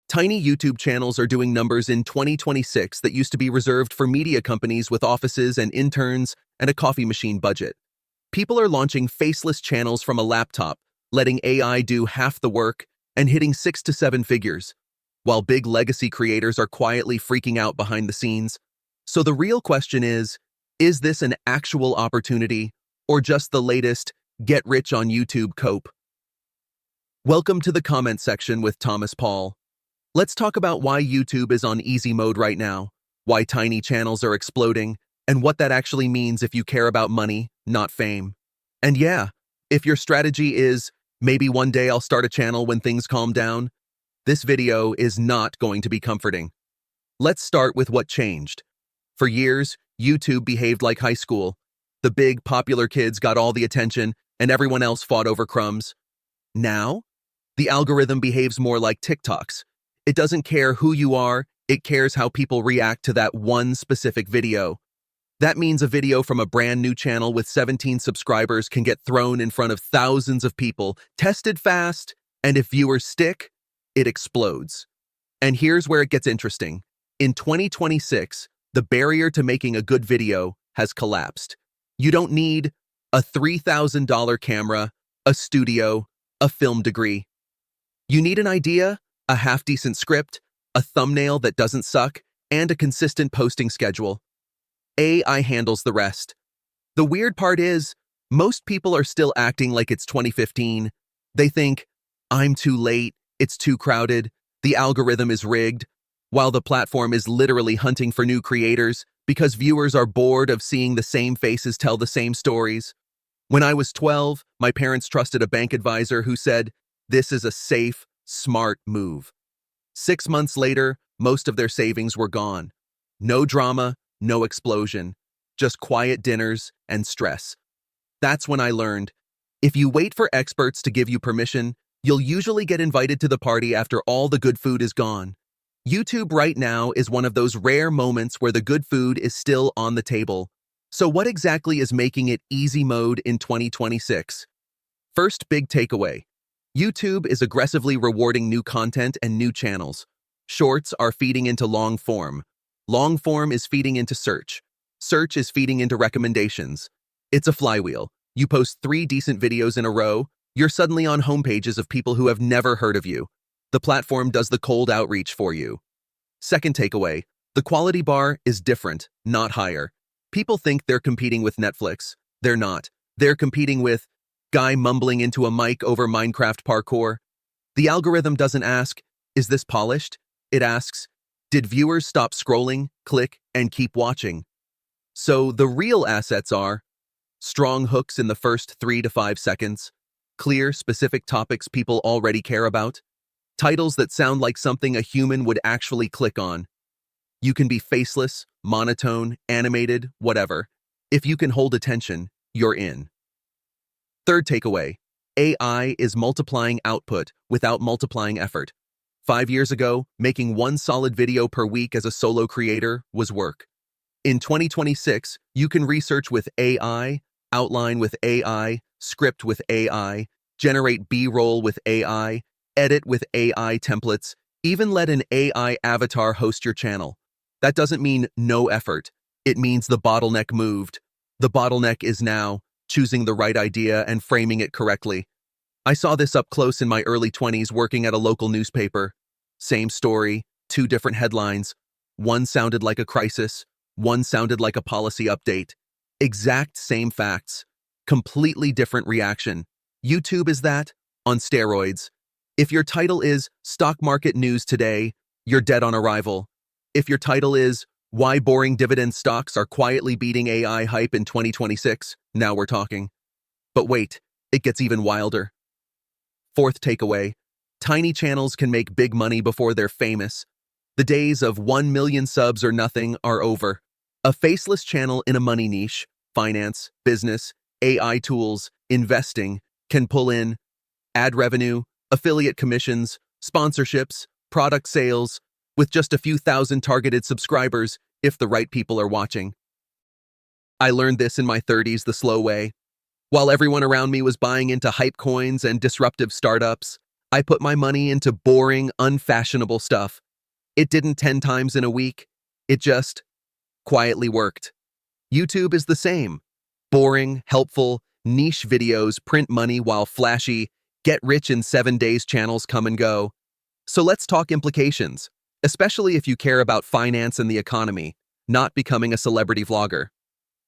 Tiny YouTube channels are doing numbers in 2026 that used to be reserved for media companies with offices and interns and a coffee machine budget. People are launching faceless channels from a laptop, letting AI do half the work and hitting 6 to 7 figures, while big legacy creators are quietly freaking out behind the scenes. So the real question is this an actual opportunity or just the latest get rich on YouTube cope? Welcome to the comment section with Thomas Paul. Let's talk about why YouTube is on easy mode right now, why tiny channels are exploding, and what that actually means if you care about money, not fame. And yeah, if your strategy is, maybe one day I'll start a channel when things calm down, this video is not going to be comforting. Let's start with what changed. For years, YouTube behaved like high school. The big, popular kids got all the attention, and everyone else fought over crumbs. Now, the algorithm behaves more like TikToks. It doesn't care who you are, it cares how people react to that one specific video. That means a video from a brand new channel with 17 subscribers can get thrown in front of thousands of people, tested fast, and if viewers stick, it explodes. And here's where it gets interesting. In 2026, the barrier to making a good video has collapsed. You don't need a $3,000 camera, a studio, a film degree. You need an idea, a half-decent script, a thumbnail that doesn't suck, and a consistent posting schedule. AI handles the rest. The weird part is, most people are still acting like it's 2015. They think, I'm too late, it's too crowded, the algorithm is rigged, while the platform is literally hunting for new creators because viewers are bored of seeing the same faces tell the same stories. When I was 12, my parents trusted a bank advisor who said, this is a safe, smart move. 6 months later, most of their savings were gone. No drama, no explosion, just quiet dinners and stress. That's when I learned, if you wait for experts to give you permission, you'll usually get invited to the party after all the good food is gone. YouTube right now is one of those rare moments where the good food is still on the table. So what exactly is making it easy mode in 2026? First big takeaway. YouTube is aggressively rewarding new content and new channels. Shorts are feeding into long form. Long form is feeding into search. Search is feeding into recommendations. It's a flywheel. You post 3 decent videos in a row, you're suddenly on homepages of people who have never heard of you. The platform does the cold outreach for you. Second takeaway, the quality bar is different, not higher. People think they're competing with Netflix. They're not. They're competing with guy mumbling into a mic over Minecraft parkour. The algorithm doesn't ask, is this polished? It asks, did viewers stop scrolling, click, and keep watching? So the real assets are strong hooks in the first 3 to 5 seconds, clear, specific topics people already care about, titles that sound like something a human would actually click on. You can be faceless, monotone, animated, whatever. If you can hold attention, you're in. Third takeaway, AI is multiplying output without multiplying effort. 5 years ago, making one solid video per week as a solo creator was work. In 2026, you can research with AI, outline with AI, script with AI, generate B-roll with AI, edit with AI templates, even let an AI avatar host your channel. That doesn't mean no effort. It means the bottleneck moved. The bottleneck is now choosing the right idea and framing it correctly. I saw this up close in my early 20s working at a local newspaper. Same story, 2 different headlines. One sounded like a crisis, one sounded like a policy update. Exact same facts, completely different reaction. YouTube is that, on steroids. If your title is Stock Market News Today, you're dead on arrival. If your title is Why Boring Dividend Stocks Are Quietly Beating AI Hype in 2026, now we're talking. But wait, it gets even wilder. Fourth takeaway, tiny channels can make big money before they're famous. The days of 1 million subs or nothing are over. A faceless channel in a money niche, finance, business, AI tools, investing, can pull in ad revenue, affiliate commissions, sponsorships, product sales, with just a few thousand targeted subscribers if the right people are watching. I learned this in my 30s the slow way. While everyone around me was buying into hype coins and disruptive startups, I put my money into boring, unfashionable stuff. It didn't 10 times in a week. It just quietly worked. YouTube is the same. Boring, helpful, niche videos print money while flashy, get rich in 7 days channels come and go. So let's talk implications, especially if you care about finance and the economy, not becoming a celebrity vlogger.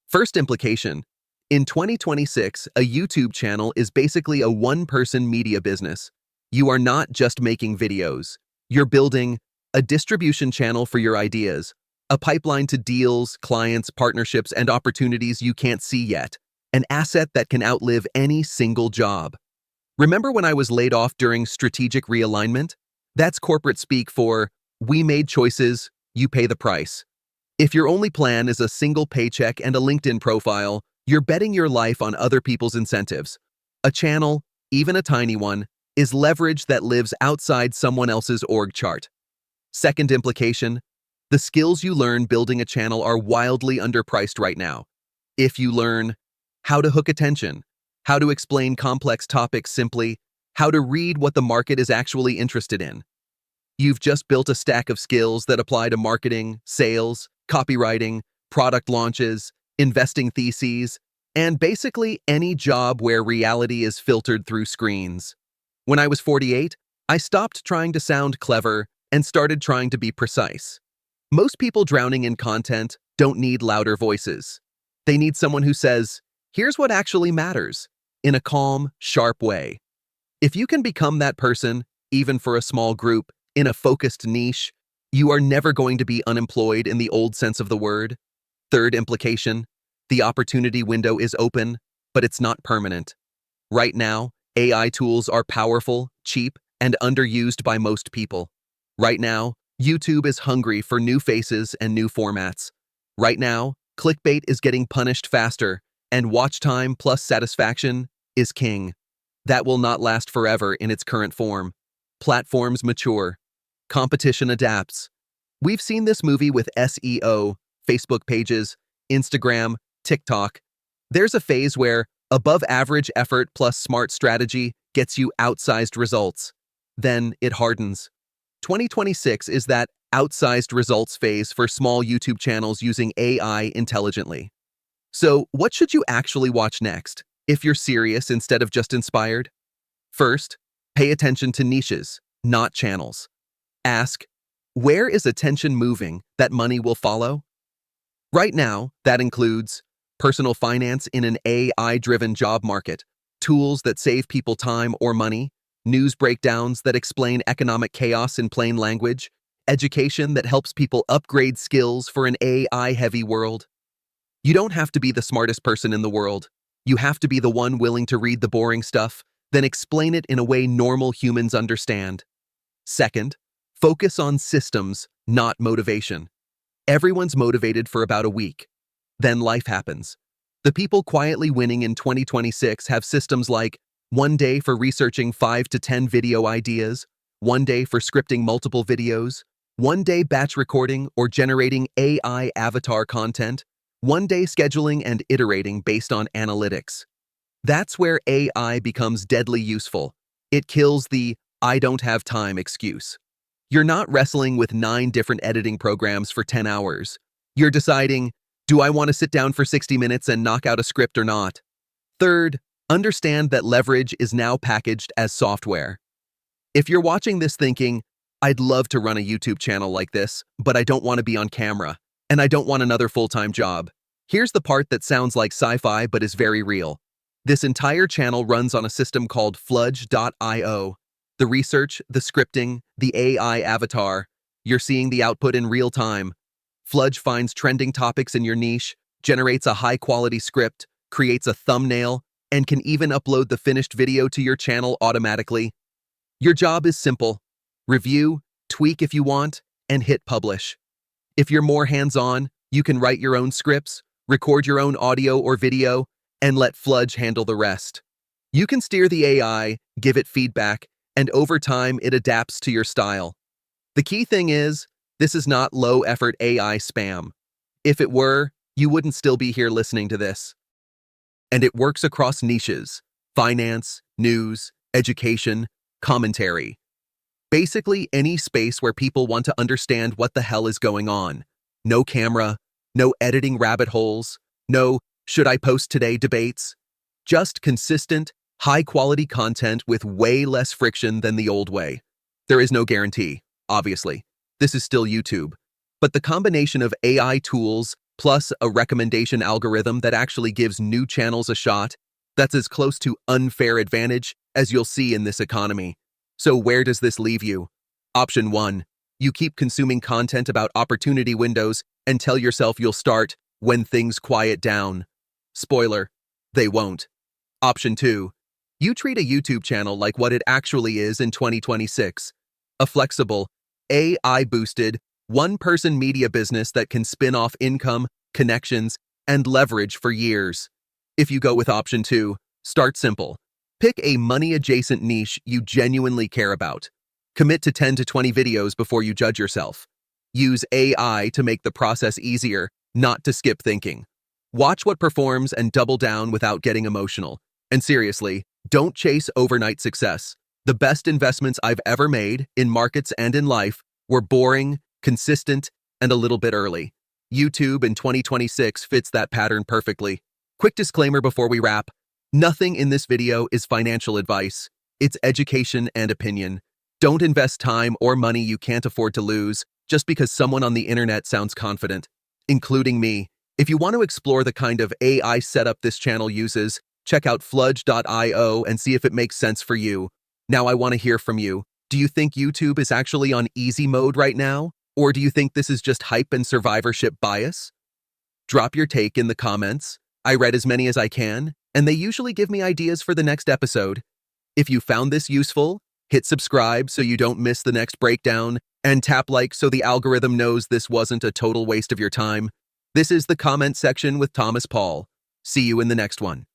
First implication, in 2026, a YouTube channel is basically a one-person media business. You are not just making videos. You're building a distribution channel for your ideas, a pipeline to deals, clients, partnerships, and opportunities you can't see yet, an asset that can outlive any single job. Remember when I was laid off during strategic realignment? That's corporate speak for, we made choices, you pay the price. If your only plan is a single paycheck and a LinkedIn profile, you're betting your life on other people's incentives. A channel, even a tiny one, is leverage that lives outside someone else's org chart. Second implication, the skills you learn building a channel are wildly underpriced right now. If you learn how to hook attention, how to explain complex topics simply, how to read what the market is actually interested in, you've just built a stack of skills that apply to marketing, sales, copywriting, product launches, investing theses, and basically any job where reality is filtered through screens. When I was 48, I stopped trying to sound clever and started trying to be precise. Most people drowning in content don't need louder voices. They need someone who says, here's what actually matters, in a calm, sharp way. If you can become that person, even for a small group, in a focused niche, you are never going to be unemployed in the old sense of the word. Third implication, the opportunity window is open, but it's not permanent. Right now, AI tools are powerful, cheap, and underused by most people. Right now, YouTube is hungry for new faces and new formats. Right now, clickbait is getting punished faster, and watch time plus satisfaction is king. That will not last forever in its current form. Platforms mature. Competition adapts. We've seen this movie with SEO, Facebook pages, Instagram, TikTok. There's a phase where above average effort plus smart strategy gets you outsized results. Then it hardens. 2026 is that outsized results phase for small YouTube channels using AI intelligently. So, what should you actually watch next, if you're serious instead of just inspired? First, pay attention to niches, not channels. Ask, where is attention moving that money will follow? Right now, that includes personal finance in an AI-driven job market, tools that save people time or money, news breakdowns that explain economic chaos in plain language, education that helps people upgrade skills for an AI-heavy world. You don't have to be the smartest person in the world. You have to be the one willing to read the boring stuff, then explain it in a way normal humans understand. Second, focus on systems, not motivation. Everyone's motivated for about a week. Then life happens. The people quietly winning in 2026 have systems like 1 day for researching 5 to 10 video ideas, 1 day for scripting multiple videos, 1 day batch recording or generating AI avatar content, 1 day scheduling and iterating based on analytics. That's where AI becomes deadly useful. It kills the "I don't have time" excuse. You're not wrestling with 9 different editing programs for 10 hours. You're deciding, do I want to sit down for 60 minutes and knock out a script or not? Third, understand that leverage is now packaged as software. If you're watching this thinking, I'd love to run a YouTube channel like this, but I don't want to be on camera, and I don't want another full-time job. Here's the part that sounds like sci-fi but is very real. This entire channel runs on a system called Fludge.io. The research, the scripting, the AI avatar, you're seeing the output in real time. Fludge finds trending topics in your niche, generates a high-quality script, creates a thumbnail, and can even upload the finished video to your channel automatically. Your job is simple. Review, tweak if you want, and hit publish. If you're more hands-on, you can write your own scripts, record your own audio or video, and let Fludge handle the rest. You can steer the AI, give it feedback, and over time it adapts to your style. The key thing is, this is not low-effort AI spam. If it were, you wouldn't still be here listening to this. And it works across niches: finance, news, education, commentary. Basically, any space where people want to understand what the hell is going on. No camera, no editing rabbit holes, no should I post today debates. Just consistent, high-quality content with way less friction than the old way. There is no guarantee, obviously. This is still YouTube. But the combination of AI tools plus a recommendation algorithm that actually gives new channels a shot, that's as close to unfair advantage as you'll see in this economy. So where does this leave you? Option 1. You keep consuming content about opportunity windows and tell yourself you'll start when things quiet down. Spoiler, they won't. Option 2. You treat a YouTube channel like what it actually is in 2026. A flexible, AI-boosted, one-person media business that can spin off income, connections, and leverage for years. If you go with option 2, start simple. Pick a money-adjacent niche you genuinely care about. Commit to 10 to 20 videos before you judge yourself. Use AI to make the process easier, not to skip thinking. Watch what performs and double down without getting emotional. And seriously, don't chase overnight success. The best investments I've ever made, in markets and in life, were boring, consistent, and a little bit early. YouTube in 2026 fits that pattern perfectly. Quick disclaimer before we wrap. Nothing in this video is financial advice. It's education and opinion. Don't invest time or money you can't afford to lose just because someone on the internet sounds confident, including me. If you want to explore the kind of AI setup this channel uses, check out fludge.io and see if it makes sense for you. Now I want to hear from you. Do you think YouTube is actually on easy mode right now? Or do you think this is just hype and survivorship bias? Drop your take in the comments. I read as many as I can, and they usually give me ideas for the next episode. If you found this useful, hit subscribe so you don't miss the next breakdown, and tap like so the algorithm knows this wasn't a total waste of your time. This is the comment section with Thomas Paul. See you in the next one.